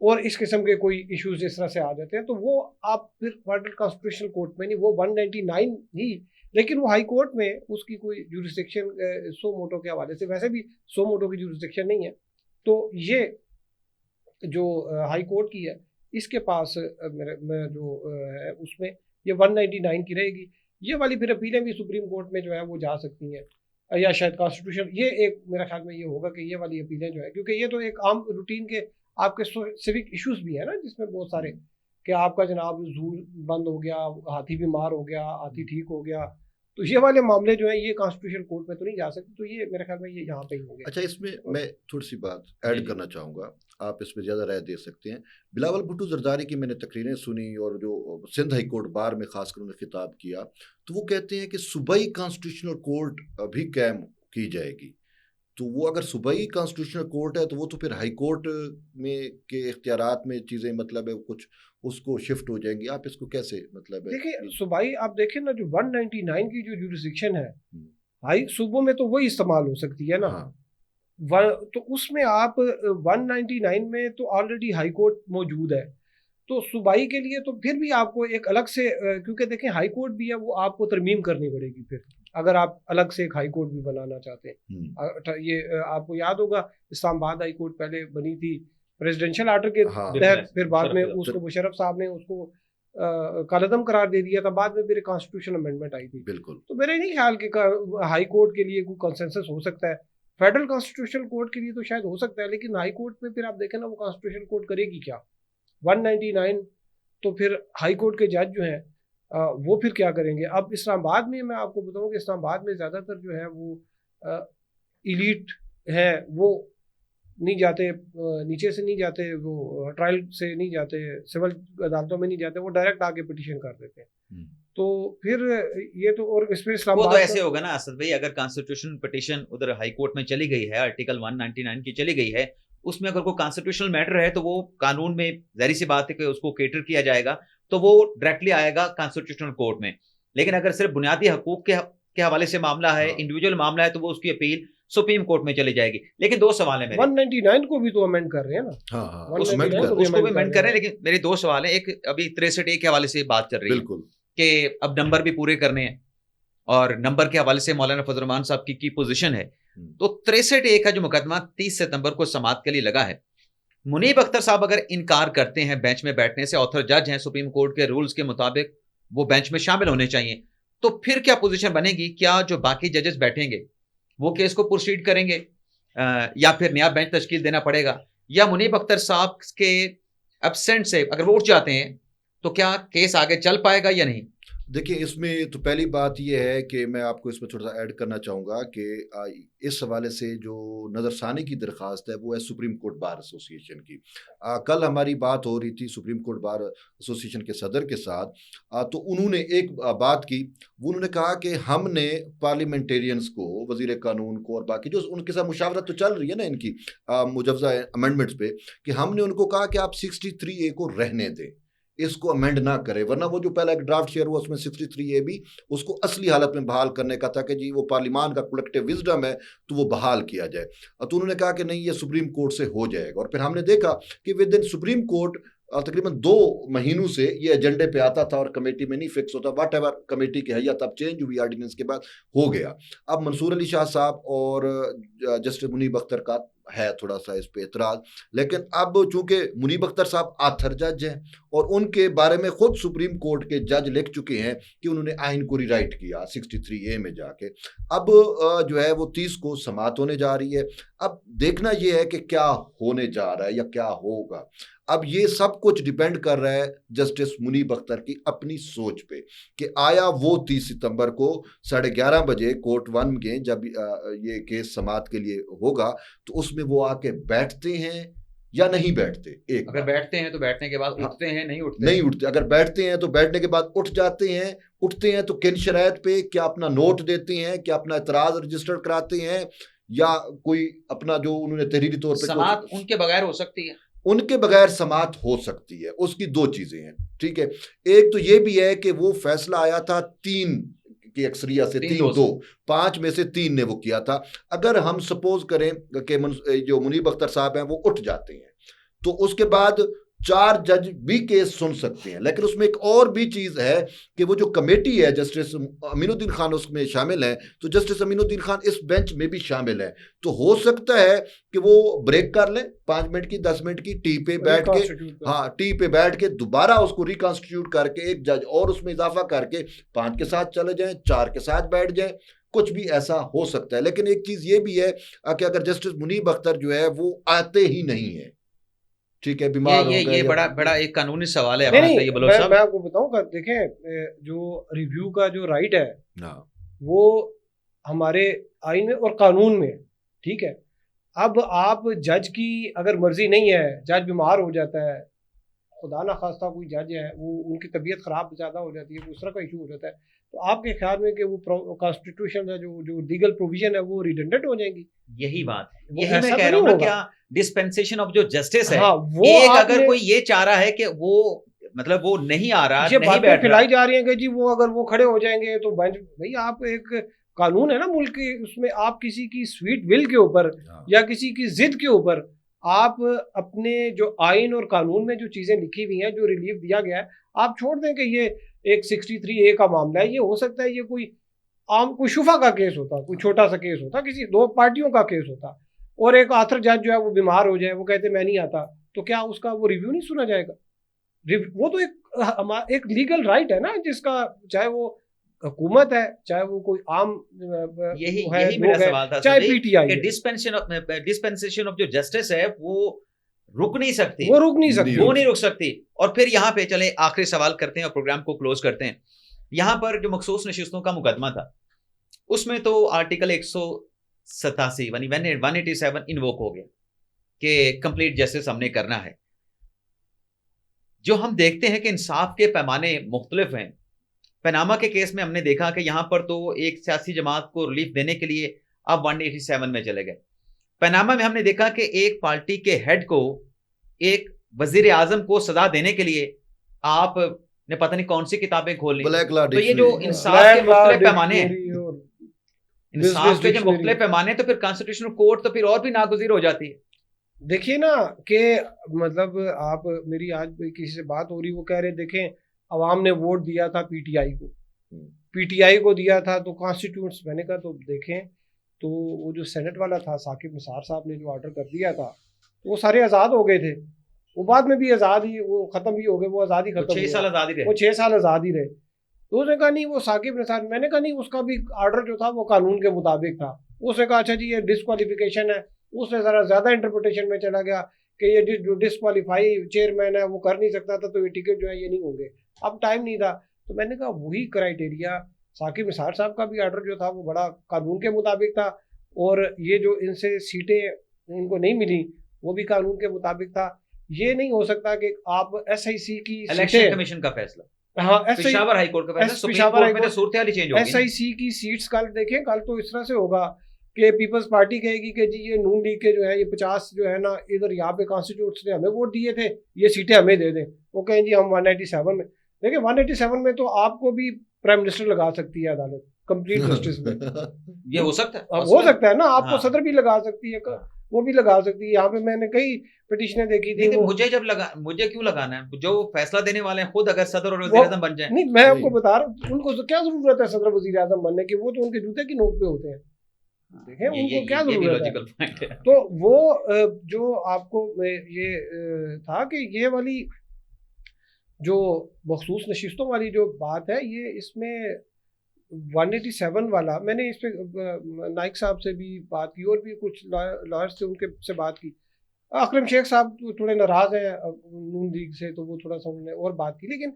और इस किस्म के कोई इश्यूज इस तरह से आ जाते हैं, तो वो आप फिर फेडरल कॉन्स्टिट्यूशनल कोर्ट में नहीं, वो 199 ही, लेकिन वो हाई कोर्ट में उसकी कोई जुरिस्डिक्शन सो मोटो के हवाले से, वैसे भी सो मोटो की जुरिस्डिक्शन नहीं है। तो ये जो हाई कोर्ट की है इसके पास मेरे जो है उसमें ये 199 की रहेगी। ये वाली फिर अपीलें भी सुप्रीम कोर्ट में जो है वो जा सकती हैं, या शायद कॉन्स्टिट्यूशन, ये एक मेरा ख्याल में ये होगा कि ये वाली अपीलें जो है, क्योंकि ये तो एक आम रूटीन के आपके सिविक इश्यूज भी है ना, जिसमें बहुत सारे कि आपका जनाब ज़ू बंद हो गया, हाथी बीमार हो गया, हाथी ठीक हो गया, तो ये वाले मामले जो है ये कॉन्स्टिट्यूशन कोर्ट में तो नहीं जा सकते। तो ये मेरे ख्याल में ये यहाँ पे ही हो गया। अच्छा, इसमें मैं थोड़ी सी बात ऐड करना चाहूँगा, आप इस पर ज़्यादा राय दे सकते हैं। बिलावल भुट्टो जरदारी की मैंने तकरीरें सुनी और जो सिंध हाई कोर्ट बार में खासकर उन्होंने खिताब किया, तो वो कहते हैं कि सूबाई कॉन्स्टिट्यूशनल कोर्ट भी कायम की जाएगी। तो वो अगर सूबाई कॉन्स्टिट्यूशनल कोर्ट है तो वो तो फिर हाई कोर्ट में के इख्तियारात में चीज़ें मतलब है कुछ उसको शिफ्ट हो जाएंगी। आप इसको कैसे मतलब है? देखिए, सूबाई आप देखें ना, जो 199 की जो जुरिस्डिक्शन है हाई सूबों में तो वही इस्तेमाल हो सकती है ना। हाँ। तो उसमें आप 199 में तो ऑलरेडी हाई कोर्ट मौजूद है, तो सूबाई के लिए तो फिर भी आपको एक अलग से, क्योंकि देखें हाई कोर्ट भी है, वो आपको तरमीम करनी पड़ेगी फिर, अगर आप अलग से एक हाई कोर्ट भी बनाना चाहते हैं। ये आपको याद होगा इस्लामाबाद हाई कोर्ट पहले बनी थी प्रेसिडेंशियल आर्डर के तहत, फिर बाद में उसको मुशर्रफ साहब ने उसको कालदम करार दे दिया था, बाद में फिर कॉन्स्टिट्यूशन अमेंडमेंट आई थी। बिल्कुल। तो मेरे नहीं ख्याल कि हाई कोर्ट के लिए कोई कंसेंसस हो सकता है, फेडरल कॉन्स्टिट्यूशनल कोर्ट के लिए तो शायद हो सकता है, लेकिन हाई कोर्ट में फिर आप देखें ना वो कॉन्स्टिट्यूशनल कोर्ट करेगी क्या 199, तो फिर हाई कोर्ट के जज जो हैं वो फिर क्या करेंगे। अब इस्लामाबाद में मैं आपको बताऊं कि इस्लामाबाद में ज़्यादातर जो है वो इलीट है, वो नहीं जाते, नीचे से नहीं जाते, वो ट्रायल से नहीं जाते, सिविल अदालतों में नहीं जाते, वो डायरेक्ट आके पिटीशन कर देते हैं। तो फिर ये तो, और इस पर वो तो ऐसे होगा ना असद भाई, अगर कॉन्स्टिट्यूशन पिटीशन उधर हाई कोर्ट में चली गई है, आर्टिकल 199 की चली गई है, उसमें अगर कोई कॉन्स्टिट्यूशनल मैटर है तो वो कानून में जाहिर सी बात है कि उसको केटर किया जाएगा, तो वो डायरेक्टली आएगा कॉन्स्टिट्यूशनल कोर्ट में। लेकिन अगर सिर्फ बुनियादी हकूक के हवाले से मामला है, इंडिविजुअल मामला है, तो वो उसकी अपील सुप्रीम कोर्ट में चली जाएगी। लेकिन दो सवाल है मेरे। 199 को भी तो अमेंड कर रहे हैं ना। हाँ, उसको भी अमेंड कर रहे हैं, लेकिन मेरे दो सवाल है। एक अभी 63A के हवाले से बात कर रही है बिल्कुल कि अब नंबर भी पूरे करने हैं, और नंबर के हवाले से मौलाना फजल रहमान साहब की पोजीशन है तो 63A का जो मुकदमा 30 सितंबर को समाअत के लिए लगा है, मुनीब अख्तर साहब अगर इनकार करते हैं बेंच में बैठने से, ऑथर जज हैं, सुप्रीम कोर्ट के रूल्स के मुताबिक वो बेंच में शामिल होने चाहिए, तो फिर क्या पोजीशन बनेगी? क्या जो बाकी जजेस बैठेंगे वो केस को प्रोसीड करेंगे या फिर नया बेंच तश्कील देना पड़ेगा? या मुनीब अख्तर साहब के एब्सेंट से अगर वो उठ जाते हैं तो क्या केस आगे चल पाएगा या नहीं? देखिए, इसमें तो पहली बात यह है कि मैं आपको इसमें थोड़ा सा ऐड करना चाहूँगा कि इस हवाले से जो नज़रसानी की दरख्वास्त है वो है सुप्रीम कोर्ट बार एसोसिएशन की। कल हमारी बात हो रही थी सुप्रीम कोर्ट बार एसोसिएशन के सदर के साथ, तो उन्होंने एक बात की, वो उन्होंने कहा कि हमने पार्लियामेंटेरियंस को, वज़ीर कानून को और बाकी जो उनके साथ मुशावरत तो चल रही है ना इनकी मुजवजा अमेंडमेंट्स पे, कि हमने उनको कहा कि आप 63A को रहने दें, इसको अमेंड ना करें, वरना वो जो पहला एक ड्राफ्ट शेयर हुआ उसमें 63A भी उसको असली हालत में बहाल करने का था कि जी वो पार्लियामान का कलेक्टिव विजडम है तो वो बहाल किया जाए। तो उन्होंने कहा कि नहीं, ये सुप्रीम कोर्ट से हो जाएगा। और फिर हमने देखा कि विद इन सुप्रीम कोर्ट तकरीबन 2 महीनों से ये एजेंडे पे आता था और कमेटी में नहीं फिक्स होता, वाट एवर कमेटी की हैयत अब चेंज हुई ऑर्डिनेंस के बाद, हो गया। अब मंसूर अली शाह साहब और जस्टिस मुनीब अख्तर का है थोड़ा सा इस पे एतराज़, लेकिन अब चूंकि मुनीब अख्तर साहब आथर जज हैं और उनके बारे में खुद सुप्रीम कोर्ट के जज लिख चुके हैं कि उन्होंने आइन को रीराइट किया 63A में जाके, अब जो है वो 30 को समाअत होने जा रही है। अब देखना ये है कि क्या होने जा रहा है या क्या होगा। अब ये सब कुछ डिपेंड कर रहा है जस्टिस मुनीब अख्तर की अपनी सोच पे कि आया वो 30 सितंबर को 11:30 बजे कोर्ट 1 में जब ये केस समाअत के लिए होगा तो उसमें वो आके बैठते हैं या नहीं बैठते। एक अगर बैठते हैं तो बैठने के बाद उठते हैं, नहीं उठते नहीं उठते, अगर बैठते हैं तो बैठने के बाद उठ जाते हैं, उठते हैं तो किन शराइत पे, क्या अपना नोट देते हैं, क्या अपना एतराज़ रजिस्टर कराते हैं, या कोई अपना जो उन्होंने तहरीरी तौर पर समाअत उनके बगैर हो सकती है? उनके बगैर समाअत हो सकती है। उसकी 2 चीजें हैं, ठीक है। एक तो ये भी है कि वो फैसला आया था 3 की अक्सरिया से, 3-2, 5 में से 3 ने वो किया था। अगर हम सपोज करें कि जो मुनीब अख्तर साहब हैं वो उठ जाते हैं तो उसके बाद 4 जज भी केस सुन सकते हैं। लेकिन उसमें एक और भी चीज़ है कि वो जो कमेटी है, जस्टिस अमीनुद्दीन खान उसमें शामिल हैं, तो जस्टिस अमीनुद्दीन खान इस बेंच में भी शामिल है। तो हो सकता है कि वो ब्रेक कर लें 5 मिनट की, 10 मिनट की, टी पे बैठ के, हाँ टी पे बैठ के दोबारा उसको रिकॉन्स्टिट्यूट करके एक जज और उसमें इजाफा करके 5 के साथ चले जाएं, 4 के साथ बैठ जाएं, कुछ भी ऐसा हो सकता है। लेकिन एक चीज़ ये भी है कि अगर जस्टिस मुनीब अख्तर जो है वो आते ही नहीं है, ठीक है, बीमार हो गए, ये बड़ा एक कानूनी सवाल है। नहीं, मैं आपको बताऊं, देखें जो रिव्यू का जो राइट है वो हमारे आइन में और कानून में, ठीक है। अब आप जज की अगर मर्जी नहीं है, जज बीमार हो जाता है, खुदा ना खास्ता कोई जज है वो उनकी तबीयत खराब ज़्यादा हो जाती है, दूसरा का इशू हो जाता है, तो आपके ख्याल में कि वो कॉन्स्टिट्यूशन का जो लीगल प्रोविजन है वो रिडंडेंट हो जाएगी? यही बात है, यही मैं कह रहा हूँ ना, क्या डिस्पेंसेशन ऑफ जो जस्टिस है, हाँ, वो एक अगर कोई ये चाह रहा है कि वो मतलब वो नहीं आ रहा, ये नहीं बातें बैठ फैलाई रहा, जा रही हैं कि जी वो अगर वो खड़े हो जाएंगे तो बेंच, भाई आप एक कानून है ना मुल्क के, उसमें आप किसी की स्वीट विल के ऊपर या किसी की जिद के ऊपर आप अपने जो आइन और कानून में जो चीज़ें लिखी हुई हैं, जो रिलीफ दिया गया है, आप छोड़ दें कि ये एक 63A का मामला है। ये हो सकता है ये कोई आम कोई शुफा का केस होता, कोई छोटा सा केस होता, किसी 2 पार्टियों का केस होता, और एक आथर जज जो है वो बीमार हो जाए, वो कहते मैं नहीं आता, तो क्या उसका वो रिव्यू नहीं सुना जाएगा? वो तो एक लीगल राइट है ना, जिसका चाहे वो हुकूमत है, चाहे वो कोई आम यही मेरा सवाल था, चाहे पीटीआई, डिस्पेंसेशन ऑफ जो जस्टिस है वो रुक नहीं सकती, वो नहीं रुक सकती। और फिर यहाँ पे चले आखिरी सवाल करते हैं और प्रोग्राम को क्लोज करते हैं। यहाँ पर जो मखसूस नशिस्तों का मुकदमा था उसमें तो आर्टिकल 187 187 इन्वोक हो गया कि कंप्लीट जस्टिस हमने करना है। जो हम देखते हैं कि इंसाफ के पैमाने मुख्तलिफ हैं। पनामा के केस में हमने देखा कि यहाँ पर तो एक सियासी जमात को रिलीफ देने के लिए अब 187 में चले गए। पनामा में हमने देखा कि एक पार्टी के हेड को, एक वजीर आजम को सजा देने के लिए आप ने पता नहीं कौन सी किताबें खोली। तो ये जो इंसाफ के मुख्तलिफ पैमाने हैं, इंसाफ के जो मुख्तलिफ पैमाने, तो फिर कॉन्स्टिट्यूशनल कोर्ट तो फिर और भी नागुज़ीर हो जाती है। देखिए ना कि मतलब आप, मेरी आज किसी से बात हो रही, वो कह रहे देखें अवाम ने वोट दिया था पीटीआई को, पीटीआई को दिया था तो कॉन्स्टिट्यूंट्स, मैंने कहा तो देखें तो वो जो सेनेट वाला था साकिब निसार साहब ने जो ऑर्डर कर दिया था, तो वो सारे आज़ाद हो गए थे। वो बाद में भी आज़ाद ही, वो ख़त्म भी हो गए, वो आज़ाद ही खत्म, 6 साल आज़ाद ही रहे। वो 6 साल आज़ाद ही रहे। तो उसने कहा नहीं वो साकिब निसार, मैंने कहा नहीं उसका भी ऑर्डर जो था वो कानून के मुताबिक था। उसने कहा अच्छा जी ये डिसक्वालिफिकेशन है। उसने ज़रा ज़्यादा इंटरप्रिटेशन में चला गया कि ये जो डिसक्वालीफाई चेयरमैन है वो कर नहीं सकता था, तो ये टिकट जो है ये नहीं होंगे। अब टाइम नहीं था, तो मैंने कहा वही क्राइटेरिया साकिब निसार साहब का भी ऑर्डर जो था वो बड़ा कानून के मुताबिक था, और ये जो इनसे सीटें इनको नहीं मिली वो भी कानून के मुताबिक था। ये नहीं हो सकता कि आप SIC की इलेक्शन कमीशन का फैसला, हाँ पेशावर हाई कोर्ट का फैसला, सुप्रीम कोर्ट में तो सूरत हाल ही चेंज हो गई। SIC की सीट्स कल देखें, कल तो इस तरह से होगा कि पीपल्स पार्टी कहेगी कि जी ये नून लीग के जो है ये 50 जो है ना इधर यहाँ पे कॉन्स्टिट्यूट्स ने हमें वोट दिए थे, ये सीटें हमें दे दें। वो कहें जी हम 187 में, देखिए 187 में तो आपको भी प्राइम मिनिस्टर लगा सकती है अदालत कंप्लीट जस्टिस में। ये हो सकता है, हो सकता है ना, आपको हाँ। सदर भी लगा सकती है, वो भी लगा सकती है। यहाँ पे मैंने कई पिटिशनें देखी थी। लेकिन मुझे क्यों लगाना है? जो फैसला देने वाले हैं खुद अगर सदर और वज़ीर आज़म बन जाए। नहीं मैं आपको बता रहा हूँ, उनको तो क्या जरूरत है सदर वज़ीर आज़म बनने की, वो तो उनके जूते की नोक पे होते हैं। देखें उनको क्या जरूरत है। तो वो जो आपको ये था कि ये वाली जो मखसूस नशिस्तों वाली जो बात है, ये इसमें 187 वाला, मैंने इस पे नाइक साहब से भी बात की और भी कुछ लॉयर्स से उनके से बात की। अकरम शेख साहब थोड़े नाराज हैं नून लीग से, तो वो थोड़ा सा उन्होंने और बात की। लेकिन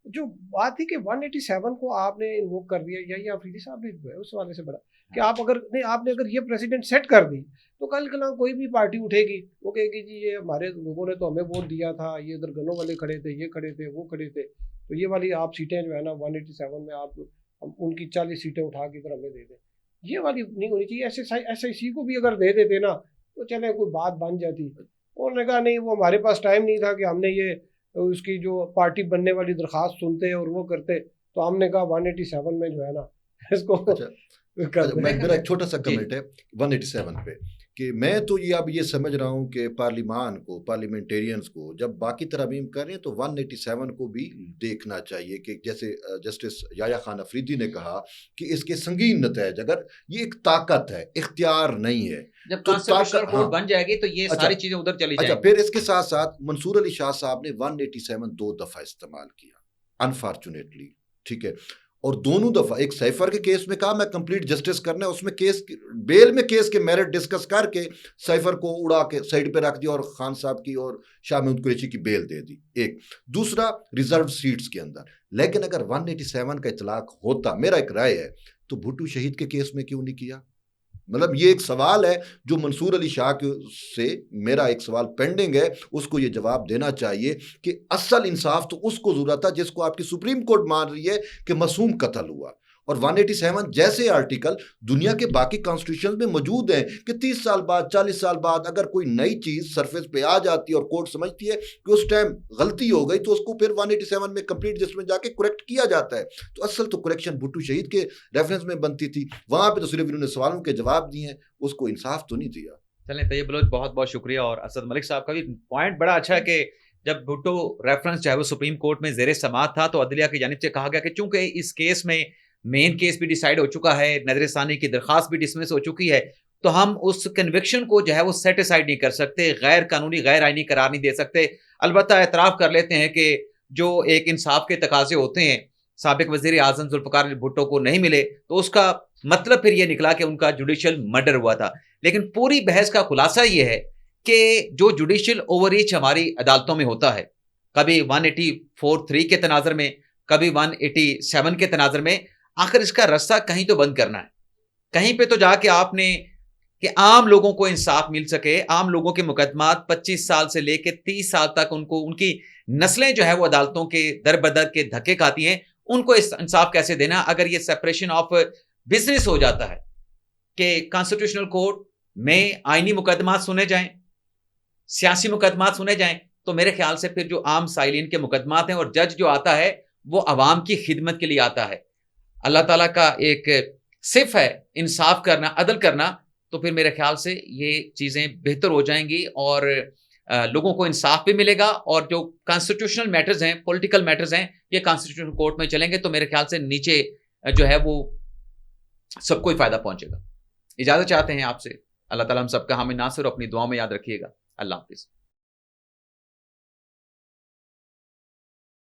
जो बात थी कि 187 को आपने इन्वोक कर दिया, या ये अफरीदी साहब ने उस वाले से बड़ा कि आप अगर नहीं, आपने अगर ये प्रेसिडेंट सेट कर दी तो कल कल कोई भी पार्टी उठेगी, वो कहेगी जी ये हमारे लोगों ने तो हमें वोट दिया था, ये इधर गनों वाले खड़े थे, ये खड़े थे, वो खड़े थे, तो ये वाली आप सीटें जो है ना 187 में आप उनकी 40 सीटें उठा के इधर हमें दे दें। ये वाली नहीं होनी चाहिए। SIC को भी अगर दे देते ना तो चले कोई बात बन जाती। उन्होंने कहा नहीं वो हमारे पास टाइम नहीं था कि हमने ये उसकी जो पार्टी बनने वाली दरख्वास्त सुनते और वो करते, तो हमने कहा 187 में जो है ना इसको मेरा एक छोटा सा कमेंट है 187 पे कि मैं तो ये अब ये समझ रहा हूँ कि पार्लिमान को, पार्लियामेंटेरियंस को जब बाकी तरमीम कर रहे हैं तो 187 को भी देखना चाहिए कि जैसे जस्टिस याया खान अफरीदी ने कहा कि इसके संगीन नतज, अगर ये एक ताकत है, इख्तियार नहीं है, जब तो कॉन्स्टिट्यूशनल कोर्ट हाँ। बन जाएगी तो ये सारी चीजें उधर चली जाएंगी। अच्छा, फिर इसके साथ साथ मंसूर अली शाह साहब ने 187 2 दफा इस्तेमाल किया अनफॉर्चुनेटली, ठीक है, और दोनों दफा एक सैफर के केस में कहा मैं कंप्लीट जस्टिस करना है, उसमें केस बेल में केस के मेरिट डिस्कस करके सैफर को उड़ा के साइड पे रख दिया और खान साहब की और शाह महमूद कुरैशी की बेल दे दी। एक दूसरा रिजर्व सीट्स के अंदर, लेकिन अगर 187 का इतलाक होता, मेरा एक राय है, तो भुट्टो शहीद के केस में क्यों नहीं किया? मतलब ये एक सवाल है जो मंसूर अली शाह से मेरा एक सवाल पेंडिंग है, उसको ये जवाब देना चाहिए कि असल इंसाफ तो उसको जरूरत था जिसको आपकी सुप्रीम कोर्ट मान रही है कि मासूम कत्ल हुआ। और 187 जैसे आर्टिकल दुनिया के बाकी कॉन्स्टिट्यूशन में मौजूद हैं कि 30 साल बाद, 40 साल बाद अगर कोई नई चीज़ सरफेस पे आ जाती है और कोर्ट समझती है कि उस टाइम गलती हो गई तो उसको फिर 187 में कंप्लीट जस्टिस जाके करेक्ट किया जाता है। तो असल तो करेक्शन भुट्टो शहीद के रेफरेंस में बनती थी, वहाँ पे तो सिर्फ इन्होंने सवालों के जवाब दिए हैं, उसको इंसाफ तो नहीं दिया। चलें, तैयब बलोच बहुत बहुत शुक्रिया। और असद मलिक साहब का भी पॉइंट बड़ा अच्छा है कि जब भुट्टो रेफरेंस चाहे वो सुप्रीम कोर्ट में ज़ेरे समाअत था तो अदलिया की जानिब से कहा गया कि चूंकि इस केस में मेन केस भी डिसाइड हो चुका है, नजरसानी की दरख्वास्त भी डिसमिस हो चुकी है, तो हम उस कन्विक्शन को जो है वो सेटिसाइड नहीं कर सकते, गैर कानूनी गैर आइनी करार नहीं दे सकते। अलबत्ता एतराफ़ कर लेते हैं कि जो एक इंसाफ के तकाजे होते हैं साबिक वज़ीर आज़म जुल्फ़िकार भुट्टो को नहीं मिले, तो उसका मतलब फिर ये निकला कि उनका जुडिशल मर्डर हुआ था। लेकिन पूरी बहस का खुलासा ये है कि जो जुडिशल ओवररीच हमारी अदालतों में होता है, कभी 184(3) के तनाज़र में, कभी 187 के तनाज़र में, आखिर इसका रास्ता कहीं तो बंद करना है। कहीं पे तो जाके आपने कि आम लोगों को इंसाफ मिल सके, आम लोगों के मुकदमात 25 साल से लेके 30 साल तक उनको उनकी नस्लें जो है वो अदालतों के दर बदर के धक्के खाती हैं, उनको इंसाफ कैसे देना? अगर ये सेपरेशन ऑफ बिजनेस हो जाता है कि कॉन्स्टिट्यूशनल कोर्ट में आईनी मुकदमात सुने जाएं, सियासी मुकदमात सुने जाएं, तो मेरे ख्याल से फिर जो आम साइलिन के मुकदमात हैं और जज जो आता है वो अवाम की खिदमत के लिए आता है। अल्लाह ताला का एक सिर्फ है इंसाफ करना, अदल करना, तो फिर मेरे ख्याल से ये चीज़ें बेहतर हो जाएंगी और लोगों को इंसाफ भी मिलेगा। और जो कॉन्स्टिट्यूशनल मैटर्स हैं, पॉलिटिकल मैटर्स हैं, ये कॉन्स्टिट्यूशनल कोर्ट में चलेंगे, तो मेरे ख्याल से नीचे जो है वो सबको ही फ़ायदा पहुंचेगा। इजाज़त चाहते हैं आपसे। अल्लाह ताला हम सबका हामी नासिर अपनी दुआ में याद रखिएगा। अल्लाह हाफिज़।